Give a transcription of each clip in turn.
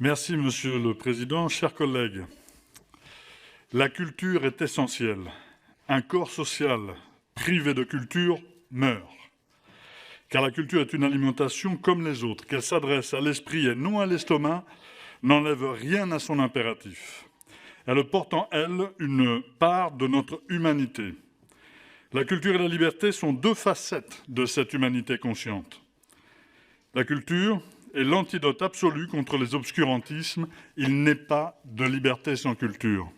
Merci, Monsieur le Président. Chers collègues, la culture est essentielle. Un corps social privé de culture meurt. Car la culture est une alimentation comme les autres, qu'elle s'adresse à l'esprit et non à l'estomac, n'enlève rien à son impératif. Elle porte en elle une part de notre humanité. La culture et la liberté sont deux facettes de cette humanité consciente. La culture est l'antidote absolu contre les obscurantismes. Il n'est pas de liberté sans culture.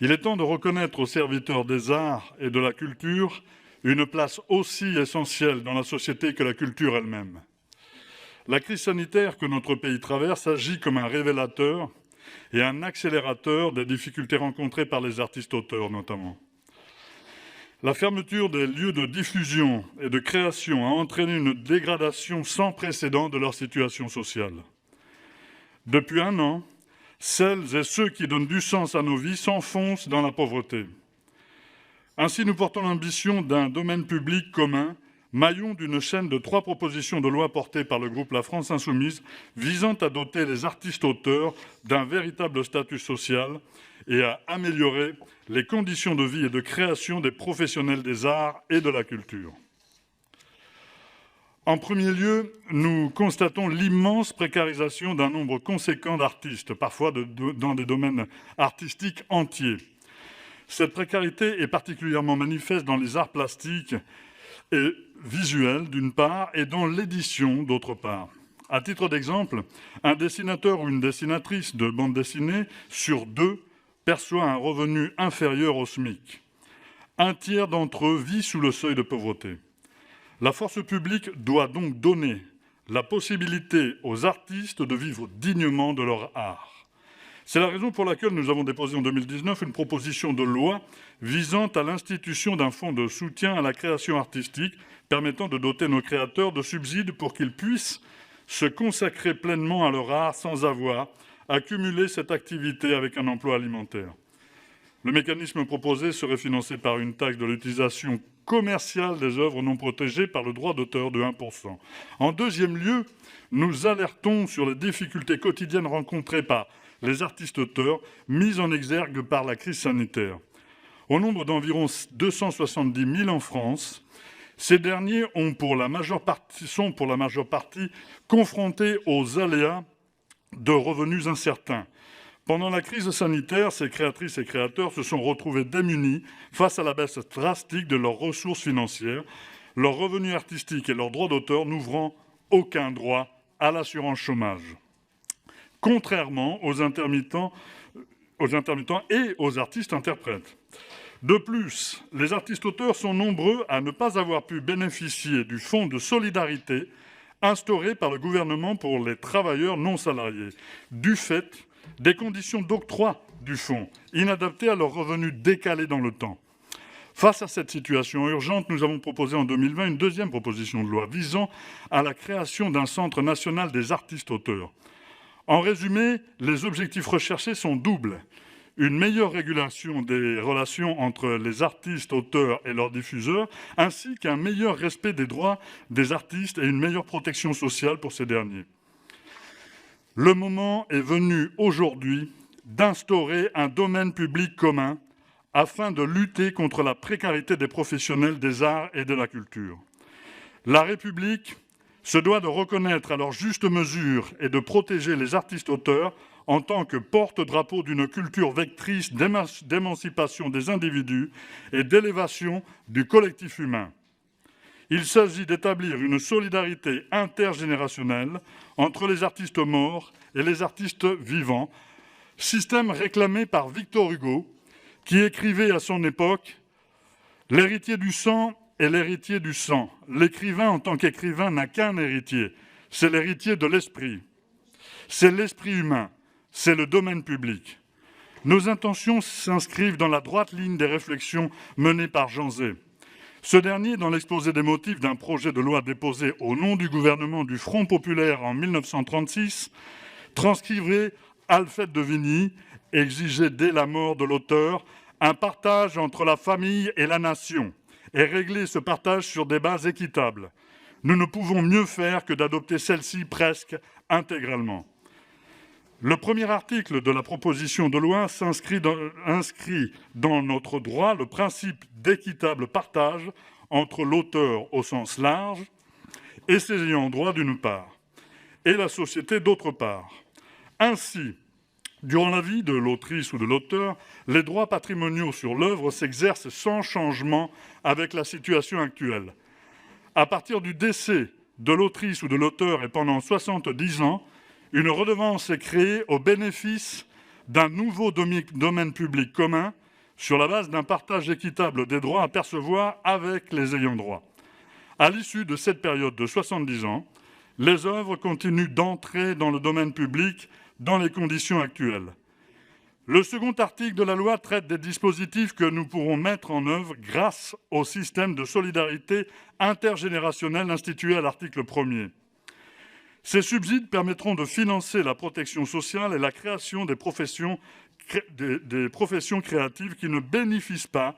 Il est temps de reconnaître aux serviteurs des arts et de la culture une place aussi essentielle dans la société que la culture elle-même. La crise sanitaire que notre pays traverse agit comme un révélateur et un accélérateur des difficultés rencontrées par les artistes-auteurs notamment. La fermeture des lieux de diffusion et de création a entraîné une dégradation sans précédent de leur situation sociale. Depuis un an, celles et ceux qui donnent du sens à nos vies s'enfoncent dans la pauvreté. Ainsi, nous portons l'ambition d'un domaine public commun, maillon d'une chaîne de 3 propositions de loi portées par le groupe La France Insoumise, visant à doter les artistes-auteurs d'un véritable statut social et à améliorer les conditions de vie et de création des professionnels des arts et de la culture. En premier lieu, nous constatons l'immense précarisation d'un nombre conséquent d'artistes, parfois dans des domaines artistiques entiers. Cette précarité est particulièrement manifeste dans les arts plastiques et visuels, d'une part, et dans l'édition, d'autre part. À titre d'exemple, un dessinateur ou une dessinatrice de bande dessinée sur 2 perçoit un revenu inférieur au SMIC. Un tiers d'entre eux vit sous le seuil de pauvreté. La force publique doit donc donner la possibilité aux artistes de vivre dignement de leur art. C'est la raison pour laquelle nous avons déposé en 2019 une proposition de loi visant à l'institution d'un fonds de soutien à la création artistique permettant de doter nos créateurs de subsides pour qu'ils puissent se consacrer pleinement à leur art sans avoir à cumuler cette activité avec un emploi alimentaire. Le mécanisme proposé serait financé par une taxe de l'utilisation commerciale des œuvres non protégées par le droit d'auteur de 1%. En deuxième lieu, nous alertons sur les difficultés quotidiennes rencontrées par les artistes-auteurs mises en exergue par la crise sanitaire. Au nombre d'environ 270 000 en France, ces derniers sont pour la majeure partie confrontés aux aléas de revenus incertains. Pendant la crise sanitaire, ces créatrices et créateurs se sont retrouvés démunis face à la baisse drastique de leurs ressources financières, leurs revenus artistiques et leurs droits d'auteur n'ouvrant aucun droit à l'assurance chômage. Contrairement aux intermittents et aux artistes-interprètes. De plus, les artistes-auteurs sont nombreux à ne pas avoir pu bénéficier du fonds de solidarité instauré par le gouvernement pour les travailleurs non salariés, du fait des conditions d'octroi du fonds, inadaptées à leurs revenus décalés dans le temps. Face à cette situation urgente, nous avons proposé en 2020 une deuxième proposition de loi visant à la création d'un centre national des artistes-auteurs. En résumé, les objectifs recherchés sont doubles. Une meilleure régulation des relations entre les artistes, auteurs et leurs diffuseurs, ainsi qu'un meilleur respect des droits des artistes et une meilleure protection sociale pour ces derniers. Le moment est venu aujourd'hui d'instaurer un domaine public commun afin de lutter contre la précarité des professionnels des arts et de la culture. La République se doit de reconnaître à leur juste mesure et de protéger les artistes-auteurs en tant que porte-drapeau d'une culture vectrice d'émancipation des individus et d'élévation du collectif humain. Il s'agit d'établir une solidarité intergénérationnelle entre les artistes morts et les artistes vivants, système réclamé par Victor Hugo, qui écrivait à son époque « L'héritier du sang est l'héritier du sang. L'écrivain, en tant qu'écrivain, n'a qu'un héritier. C'est l'héritier de l'esprit. C'est l'esprit humain. C'est le domaine public. » Nos intentions s'inscrivent dans la droite ligne des réflexions menées par Jean Zay. Ce dernier, dans l'exposé des motifs d'un projet de loi déposé au nom du gouvernement du Front populaire en 1936, transcrivait Alfred de Vigny, exigeait dès la mort de l'auteur un partage entre la famille et la nation et régler ce partage sur des bases équitables. Nous ne pouvons mieux faire que d'adopter celle-ci presque intégralement. Le premier article de la proposition de loi inscrit dans notre droit le principe d'équitable partage entre l'auteur au sens large et ses ayants droit d'une part, et la société d'autre part. Ainsi, durant la vie de l'autrice ou de l'auteur, les droits patrimoniaux sur l'œuvre s'exercent sans changement avec la situation actuelle. À partir du décès de l'autrice ou de l'auteur et pendant 70 ans, une redevance est créée au bénéfice d'un nouveau domaine public commun sur la base d'un partage équitable des droits à percevoir avec les ayants droit. À l'issue de cette période de 70 ans, les œuvres continuent d'entrer dans le domaine public dans les conditions actuelles. Le second article de la loi traite des dispositifs que nous pourrons mettre en œuvre grâce au système de solidarité intergénérationnelle institué à l'article 1er. Ces subsides permettront de financer la protection sociale et la création des professions créatives qui ne bénéficient pas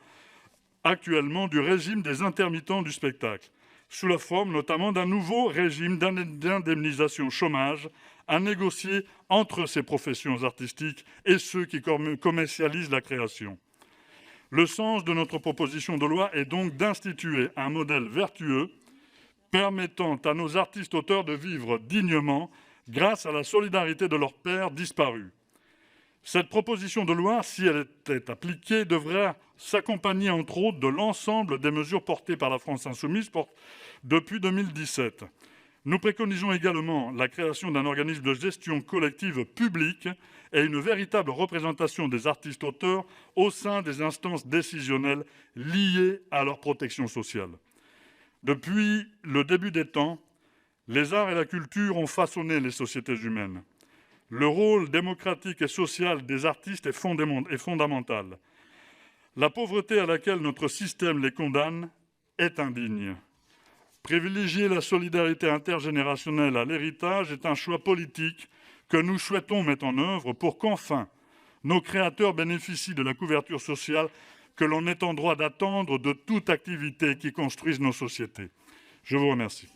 actuellement du régime des intermittents du spectacle, sous la forme notamment d'un nouveau régime d'indemnisation chômage à négocier entre ces professions artistiques et ceux qui commercialisent la création. Le sens de notre proposition de loi est donc d'instituer un modèle vertueux permettant à nos artistes-auteurs de vivre dignement grâce à la solidarité de leurs pairs disparus. Cette proposition de loi, si elle était appliquée, devrait s'accompagner entre autres de l'ensemble des mesures portées par la France insoumise depuis 2017. Nous préconisons également la création d'un organisme de gestion collective publique et une véritable représentation des artistes-auteurs au sein des instances décisionnelles liées à leur protection sociale. Depuis le début des temps, les arts et la culture ont façonné les sociétés humaines. Le rôle démocratique et social des artistes est fondamental. La pauvreté à laquelle notre système les condamne est indigne. Privilégier la solidarité intergénérationnelle à l'héritage est un choix politique que nous souhaitons mettre en œuvre pour qu'enfin nos créateurs bénéficient de la couverture sociale que l'on est en droit d'attendre de toute activité qui construise nos sociétés. Je vous remercie.